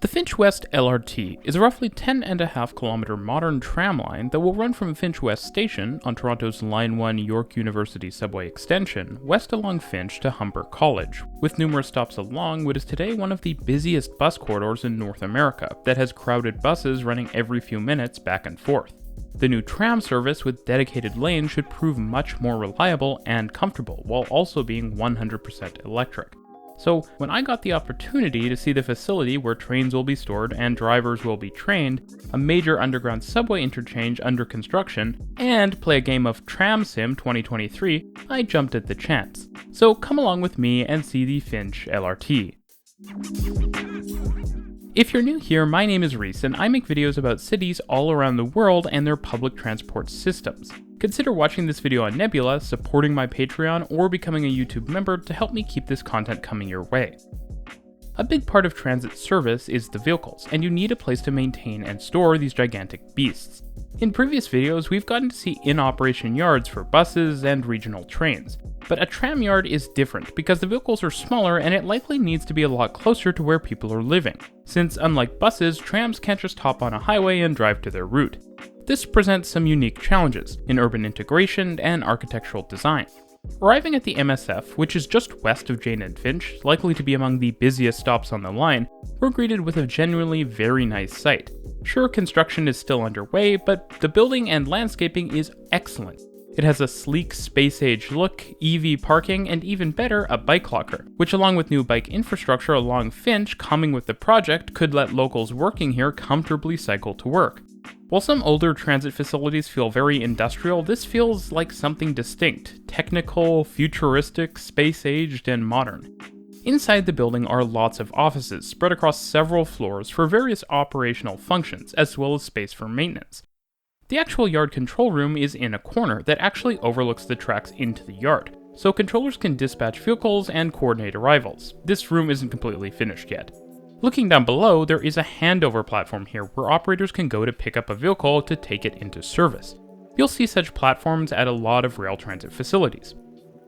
The Finch West LRT is a roughly 10.5 kilometer modern tram line that will run from Finch West Station on Toronto's Line 1 York University subway extension west along Finch to Humber College, with numerous stops along what is today one of the busiest bus corridors in North America that has crowded buses running every few minutes back and forth. The new tram service with dedicated lanes should prove much more reliable and comfortable while also being 100% electric. So when I got the opportunity to see the facility where trains will be stored and drivers will be trained, a major underground subway interchange under construction, and play a game of Tram Sim 2023, I jumped at the chance. So come along with me and see the Finch LRT. If you're new here, my name is Reece, and I make videos about cities all around the world and their public transport systems. Consider watching this video on Nebula, supporting my Patreon, or becoming a YouTube member to help me keep this content coming your way. A big part of transit service is the vehicles, and you need a place to maintain and store these gigantic beasts. In previous videos, we've gotten to see in-operation yards for buses and regional trains, but a tram yard is different because the vehicles are smaller and it likely needs to be a lot closer to where people are living, since unlike buses, trams can't just hop on a highway and drive to their route. This presents some unique challenges in urban integration and architectural design. Arriving at the MSF, which is just west of Jane and Finch, likely to be among the busiest stops on the line, we're greeted with a genuinely very nice site. Sure, construction is still underway, but the building and landscaping is excellent. It has a sleek space-age look, EV parking, and even better, a bike locker, which along with new bike infrastructure along Finch coming with the project could let locals working here comfortably cycle to work. While some older transit facilities feel very industrial, this feels like something distinct, technical, futuristic, space-aged, and modern. Inside the building are lots of offices spread across several floors for various operational functions, as well as space for maintenance. The actual yard control room is in a corner that actually overlooks the tracks into the yard, so controllers can dispatch vehicles and coordinate arrivals. This room isn't completely finished yet. Looking down below, there is a handover platform here where operators can go to pick up a vehicle to take it into service. You'll see such platforms at a lot of rail transit facilities.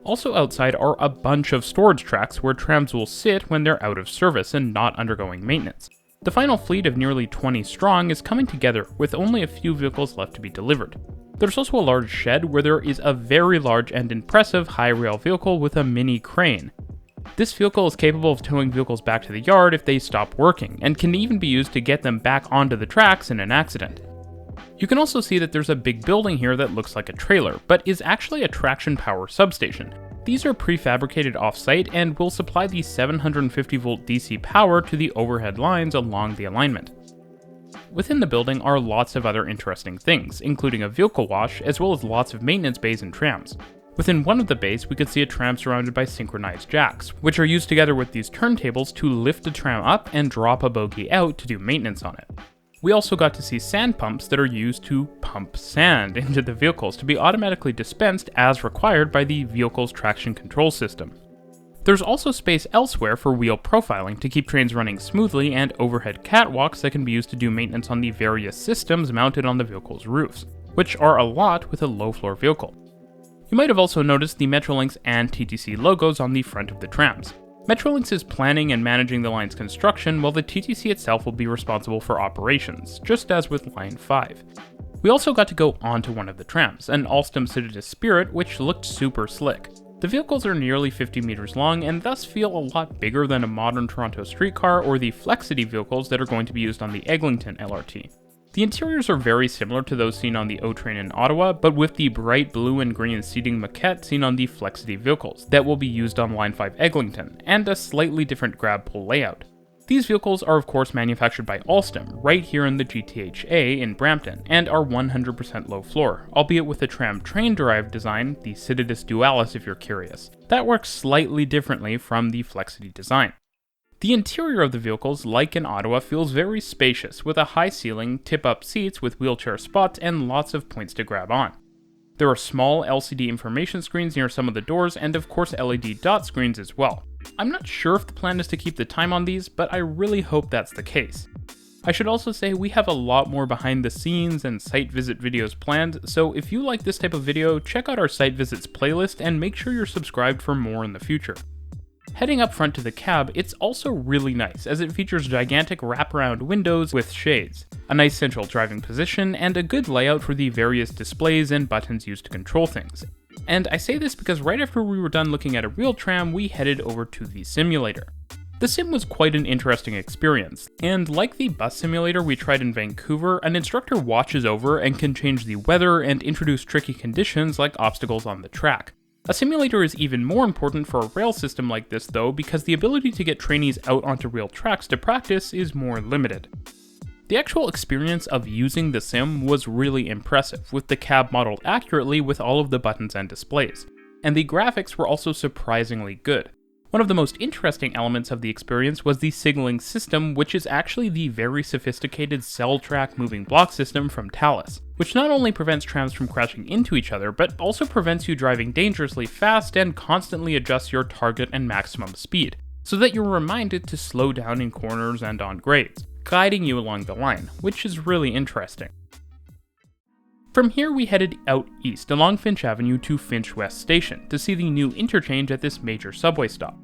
Also outside are a bunch of storage tracks where trams will sit when they're out of service and not undergoing maintenance. The final fleet of nearly 20 strong is coming together with only a few vehicles left to be delivered. There's also a large shed where there is a very large and impressive high rail vehicle with a mini crane. This vehicle is capable of towing vehicles back to the yard if they stop working, and can even be used to get them back onto the tracks in an accident. You can also see that there's a big building here that looks like a trailer, but is actually a traction power substation. These are prefabricated off-site and will supply the 750 volt DC power to the overhead lines along the alignment. Within the building are lots of other interesting things, including a vehicle wash, as well as lots of maintenance bays and trams. Within one of the bays, we could see a tram surrounded by synchronized jacks, which are used together with these turntables to lift a tram up and drop a bogie out to do maintenance on it. We also got to see sand pumps that are used to pump sand into the vehicles to be automatically dispensed as required by the vehicle's traction control system. There's also space elsewhere for wheel profiling to keep trains running smoothly, and overhead catwalks that can be used to do maintenance on the various systems mounted on the vehicle's roofs, which are a lot with a low-floor vehicle. You might have also noticed the Metrolinx and TTC logos on the front of the trams. Metrolinx is planning and managing the line's construction, while the TTC itself will be responsible for operations, just as with Line 5. We also got to go onto one of the trams, an Alstom Citadis Spirit, which looked super slick. The vehicles are nearly 50 meters long and thus feel a lot bigger than a modern Toronto streetcar or the Flexity vehicles that are going to be used on the Eglinton LRT. The interiors are very similar to those seen on the O train in Ottawa, but with the bright blue and green seating maquette seen on the Flexity vehicles that will be used on Line 5 Eglinton, and a slightly different grab-pull layout. These vehicles are of course manufactured by Alstom, right here in the GTHA in Brampton, and are 100% low floor, albeit with a tram train-derived design, the Citadis Dualis if you're curious. That works slightly differently from the Flexity design. The interior of the vehicles, like in Ottawa, feels very spacious, with a high ceiling, tip-up seats with wheelchair spots, and lots of points to grab on. There are small LCD information screens near some of the doors, and of course LED dot screens as well. I'm not sure if the plan is to keep the time on these, but I really hope that's the case. I should also say we have a lot more behind the scenes and site visit videos planned, so if you like this type of video, check out our site visits playlist and make sure you're subscribed for more in the future. Heading up front to the cab, it's also really nice, as it features gigantic wraparound windows with shades, a nice central driving position, and a good layout for the various displays and buttons used to control things. And I say this because right after we were done looking at a real tram, we headed over to the simulator. The sim was quite an interesting experience, and like the bus simulator we tried in Vancouver, an instructor watches over and can change the weather and introduce tricky conditions like obstacles on the track. A simulator is even more important for a rail system like this though, because the ability to get trainees out onto real tracks to practice is more limited. The actual experience of using the sim was really impressive, with the cab modeled accurately with all of the buttons and displays. And the graphics were also surprisingly good. One of the most interesting elements of the experience was the signaling system, which is actually the very sophisticated cell track moving block system from Thales, which not only prevents trams from crashing into each other, but also prevents you driving dangerously fast and constantly adjusts your target and maximum speed, so that you're reminded to slow down in corners and on grades, guiding you along the line, which is really interesting. From here we headed out east along Finch Avenue to Finch West Station to see the new interchange at this major subway stop.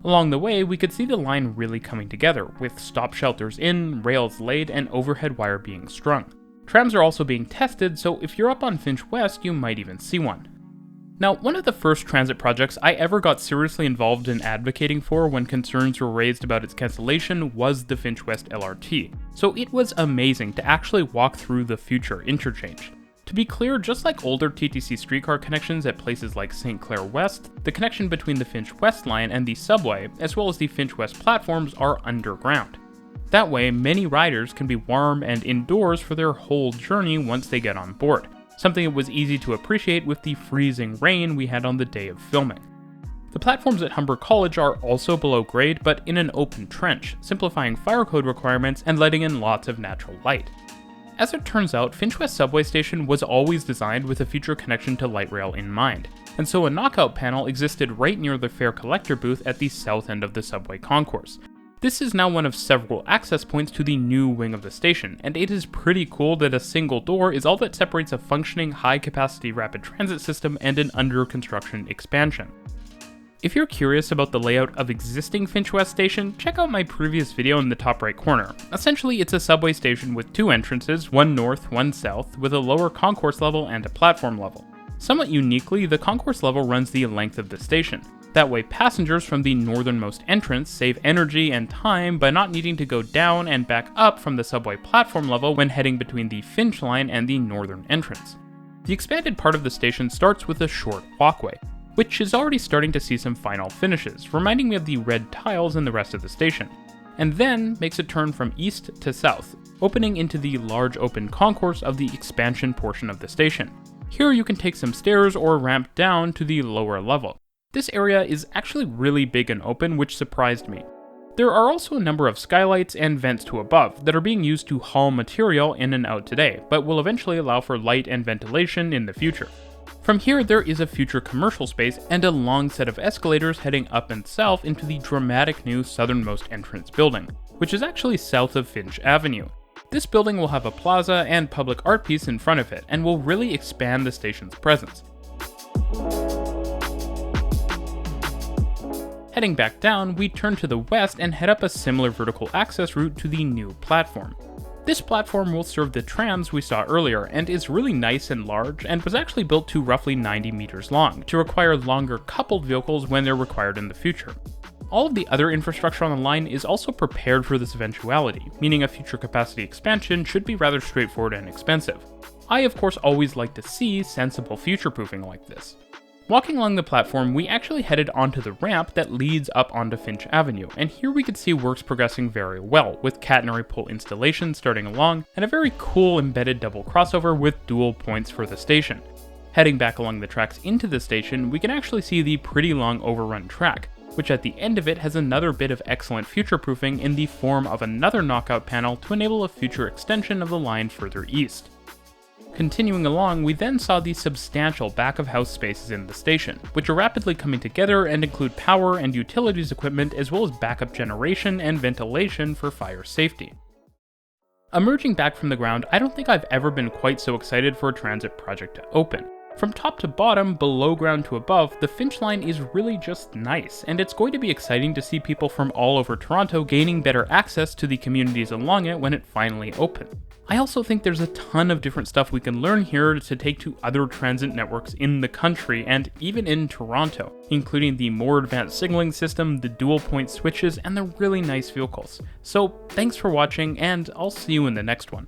Along the way, we could see the line really coming together, with stop shelters in, rails laid, and overhead wire being strung. Trams are also being tested, so if you're up on Finch West, you might even see one. Now, one of the first transit projects I ever got seriously involved in advocating for when concerns were raised about its cancellation was the Finch West LRT, so it was amazing to actually walk through the future interchange. To be clear, just like older TTC streetcar connections at places like St. Clair West, the connection between the Finch West line and the subway, as well as the Finch West platforms, are underground. That way, many riders can be warm and indoors for their whole journey once they get on board, something that was easy to appreciate with the freezing rain we had on the day of filming. The platforms at Humber College are also below grade, but in an open trench, simplifying fire code requirements and letting in lots of natural light. As it turns out, Finch West subway station was always designed with a future connection to light rail in mind, and so a knockout panel existed right near the fare collector booth at the south end of the subway concourse. This is now one of several access points to the new wing of the station, and it is pretty cool that a single door is all that separates a functioning high-capacity rapid transit system and an under-construction expansion. If you're curious about the layout of existing Finch West Station, check out my previous video in the top right corner. Essentially, it's a subway station with two entrances, one north, one south, with a lower concourse level and a platform level. Somewhat uniquely, the concourse level runs the length of the station. That way, passengers from the northernmost entrance save energy and time by not needing to go down and back up from the subway platform level when heading between the Finch line and the northern entrance. The expanded part of the station starts with a short walkway, which is already starting to see some final finishes, reminding me of the red tiles in the rest of the station, and then makes a turn from east to south, opening into the large open concourse of the expansion portion of the station. Here you can take some stairs or ramp down to the lower level. This area is actually really big and open, which surprised me. There are also a number of skylights and vents to above that are being used to haul material in and out today, but will eventually allow for light and ventilation in the future. From here, there is a future commercial space and a long set of escalators heading up and south into the dramatic new southernmost entrance building, which is actually south of Finch Avenue. This building will have a plaza and public art piece in front of it, and will really expand the station's presence. Heading back down, we turn to the west and head up a similar vertical access route to the new platform. This platform will serve the trams we saw earlier, and is really nice and large, and was actually built to roughly 90 meters long, to require longer coupled vehicles when they're required in the future. All of the other infrastructure on the line is also prepared for this eventuality, meaning a future capacity expansion should be rather straightforward and expensive. I of course always like to see sensible future-proofing like this. Walking along the platform, we actually headed onto the ramp that leads up onto Finch Avenue, and here we could see works progressing very well, with catenary pole installation starting along, and a very cool embedded double crossover with dual points for the station. Heading back along the tracks into the station, we can actually see the pretty long overrun track, which at the end of it has another bit of excellent future-proofing in the form of another knockout panel to enable a future extension of the line further east. Continuing along, we then saw the substantial back-of-house spaces in the station, which are rapidly coming together and include power and utilities equipment as well as backup generation and ventilation for fire safety. Emerging back from the ground, I don't think I've ever been quite so excited for a transit project to open. From top to bottom, below ground to above, the Finch line is really just nice, and it's going to be exciting to see people from all over Toronto gaining better access to the communities along it when it finally opens. I also think there's a ton of different stuff we can learn here to take to other transit networks in the country and even in Toronto, including the more advanced signaling system, the dual point switches, and the really nice vehicles. So thanks for watching, and I'll see you in the next one.